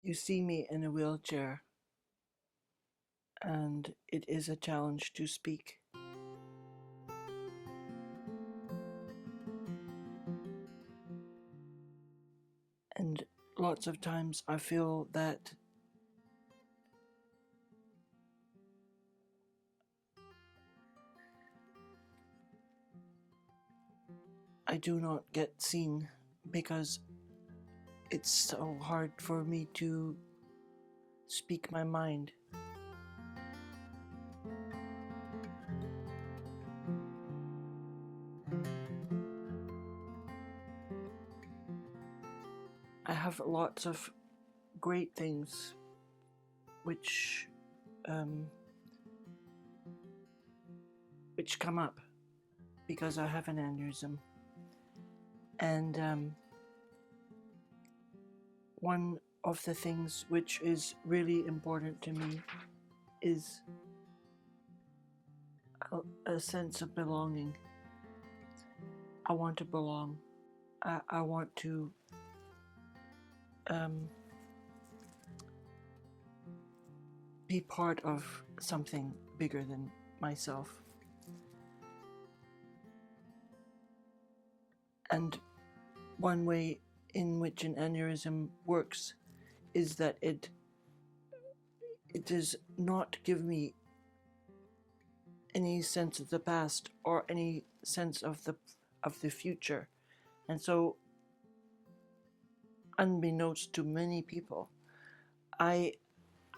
You see me in a wheelchair, and it is a challenge to speak. And lots of times I feel that I do not get seen because it's so hard for me to speak my mind. I have lots of great things which um, which come up because I have an aneurysm. And one of the things which is really important to me is a sense of belonging. I want to belong. I want to be part of something bigger than myself. And one way in which an aneurysm works is that it does not give me any sense of the past or any sense of the future. And so, unbeknownst to many people, I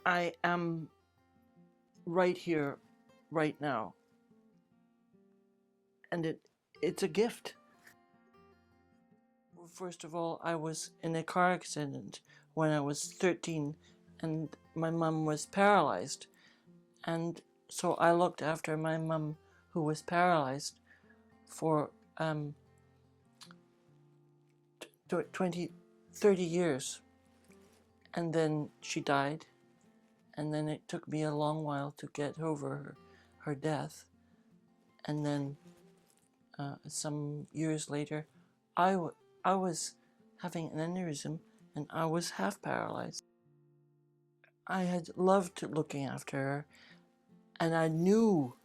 am right here, right now, and it's a gift. First of all, I was in a car accident when I was 13, and my mum was paralyzed, and so I looked after my mum, who was paralyzed, for 20, 30 years, and then she died, and then it took me a long while to get over her death, and then some years later, I was having an aneurysm, and I was half paralyzed. I had loved looking after her, and I knew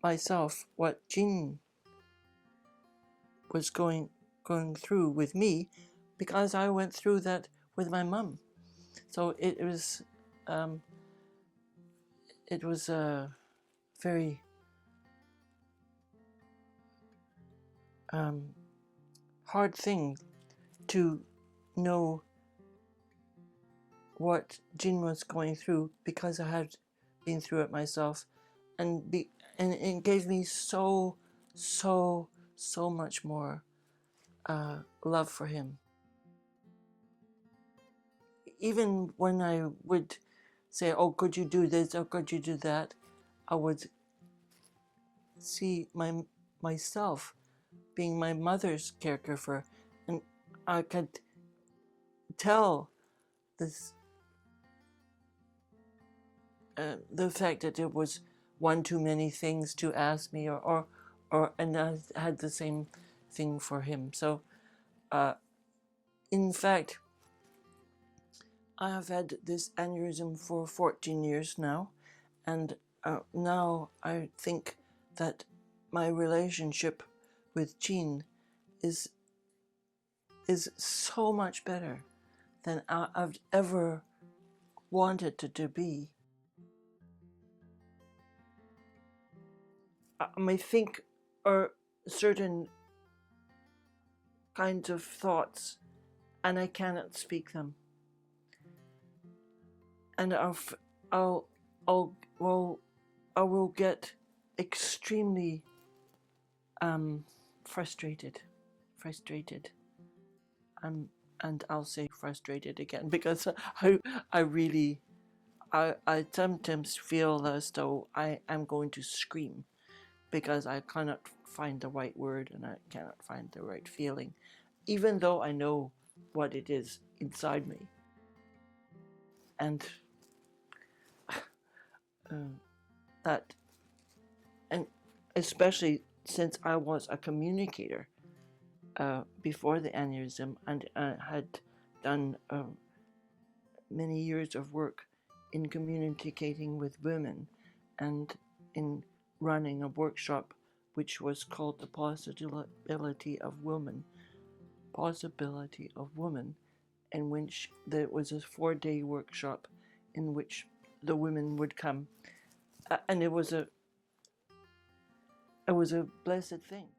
myself what Jean was going through with me, because I went through that with my mum. So it was a very hard thing to know what Jean was going through, because I had been through it myself, and it gave me so much more love for him. Even when I would say, "Oh, could you do this? Or could you do that?" I would see myself being my mother's caregiver, and I could tell this the fact that it was one too many things to ask me, and I had the same thing for him. So, in fact, I have had this aneurysm for 14 years now, and now I think that my relationship with Jean is so much better than I've ever wanted it to be. I may think are certain kinds of thoughts, and I cannot speak them. And I'll, well, I will get extremely frustrated, and I'll say frustrated again, because I really, I sometimes feel as though I am going to scream, because I cannot find the right word and I cannot find the right feeling, even though I know what it is inside me. And that, and especially since I was a communicator before the aneurysm, and had done many years of work in communicating with women and in running a workshop which was called the Possibility of Woman, in which there was a 4-day workshop in which the women would come, and it was a blessed thing.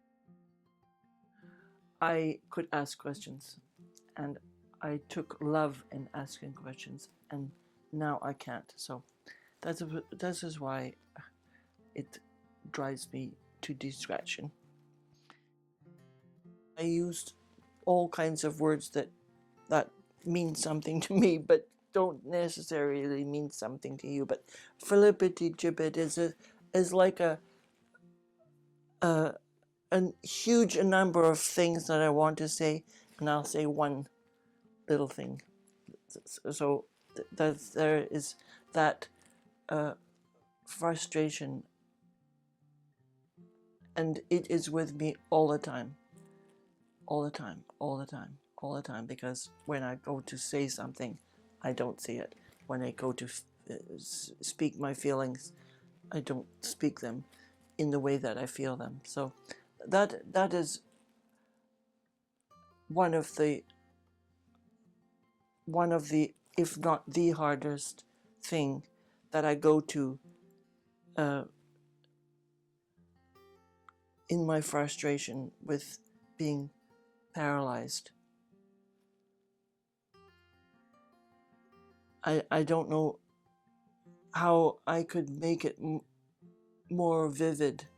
I could ask questions, and I took love in asking questions, and now I can't. So this is why it drives me to distraction. I used all kinds of words that mean something to me, but don't necessarily mean something to you. But flippity gibbet is like a huge number of things that I want to say, and I'll say one little thing. So there is that frustration, and it is with me all the time, because when I go to say something, I don't say it. When I go to speak my feelings, I don't speak them in the way that I feel them. So that is one of the, if not the hardest thing that I go to in my frustration with being paralyzed. I don't know how I could make it more vivid.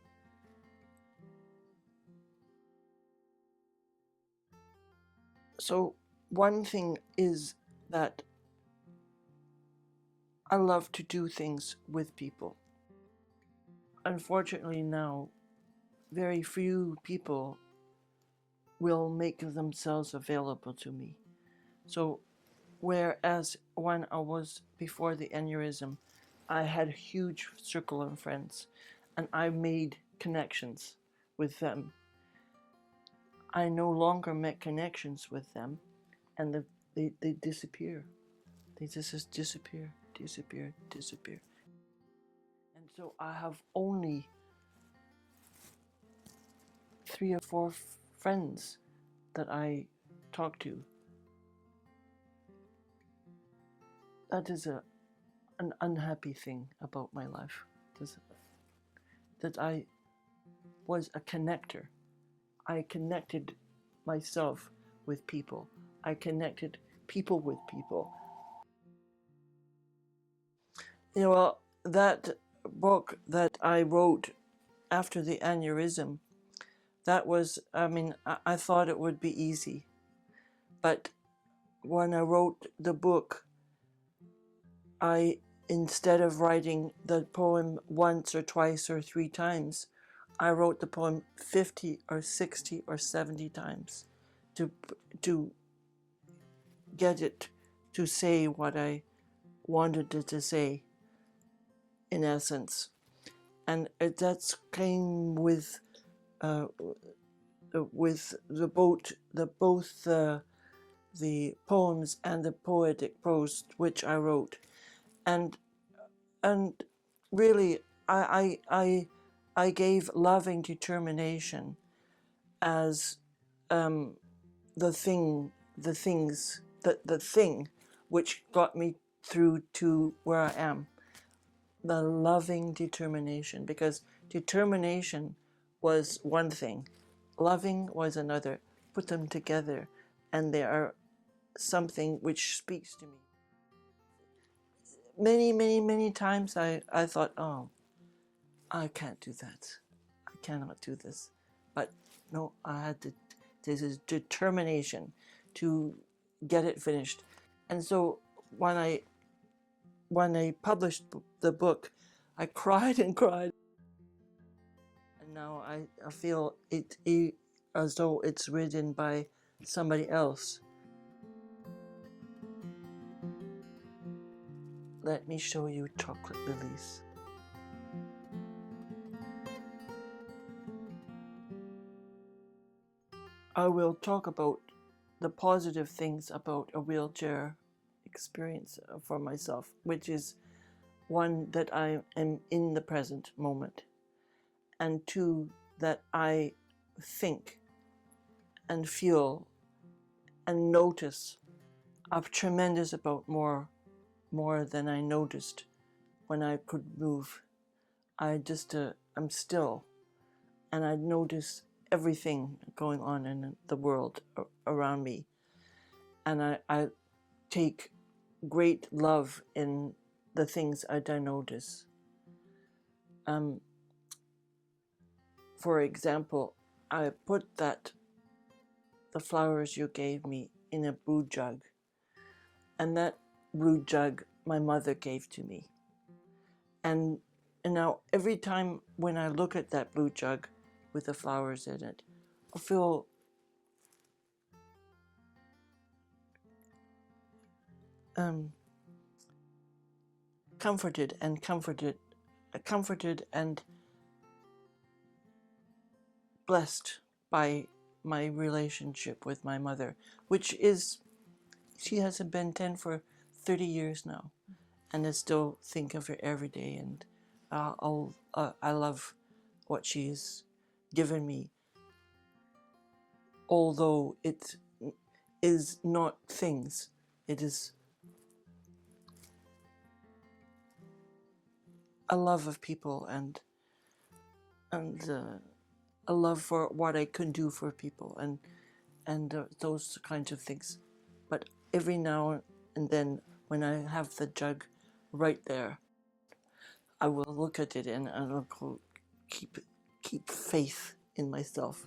So one thing is that I love to do things with people. Unfortunately now, very few people will make themselves available to me. So whereas when I was before the aneurysm, I had a huge circle of friends and I made connections with them. I no longer make connections with them, and they disappear. They just disappear. And so I have only 3 or 4 friends that I talk to. That is an unhappy thing about my life. That I was a connector. I connected myself with people. I connected people with people. Well, that book that I wrote after the aneurysm, that was, I thought it would be easy. But when I wrote the book, instead of writing the poem once or twice or 3 times, I wrote the poem 50 or 60 or 70 times to get it to say what I wanted it to say, in essence. And that came with both the poems and the poetic prose which I wrote, and really I gave loving determination as the thing which got me through to where I am. The loving determination, because determination was one thing, loving was another. Put them together and they are something which speaks to me. Many times I thought, oh, I can't do that. I cannot do this. But no, I had to, this is determination to get it finished. And so when I published the book, I cried and cried. And now I feel it as though it's written by somebody else. Let me show you chocolate lilies. I will talk about the positive things about a wheelchair experience for myself, which is one, that I am in the present moment, and two, that I think and feel and notice a tremendous about more than I noticed when I could move. I just I'm still, and I notice everything going on in the world around me, and I take great love in the things I do notice. For example, I put the flowers you gave me in a brew jug, and that brew jug my mother gave to me. And now every time when I look at that blue jug with the flowers in it, I feel comforted and blessed by my relationship with my mother, which is, she hasn't been 10 for 30 years now, and I still think of her every day, and I love what she's given me, although it is not things. It is a love of people, and a love for what I can do for people, and those kinds of things. But every now and then, when I have the jug right there, I will look at it and I'll keep faith in myself.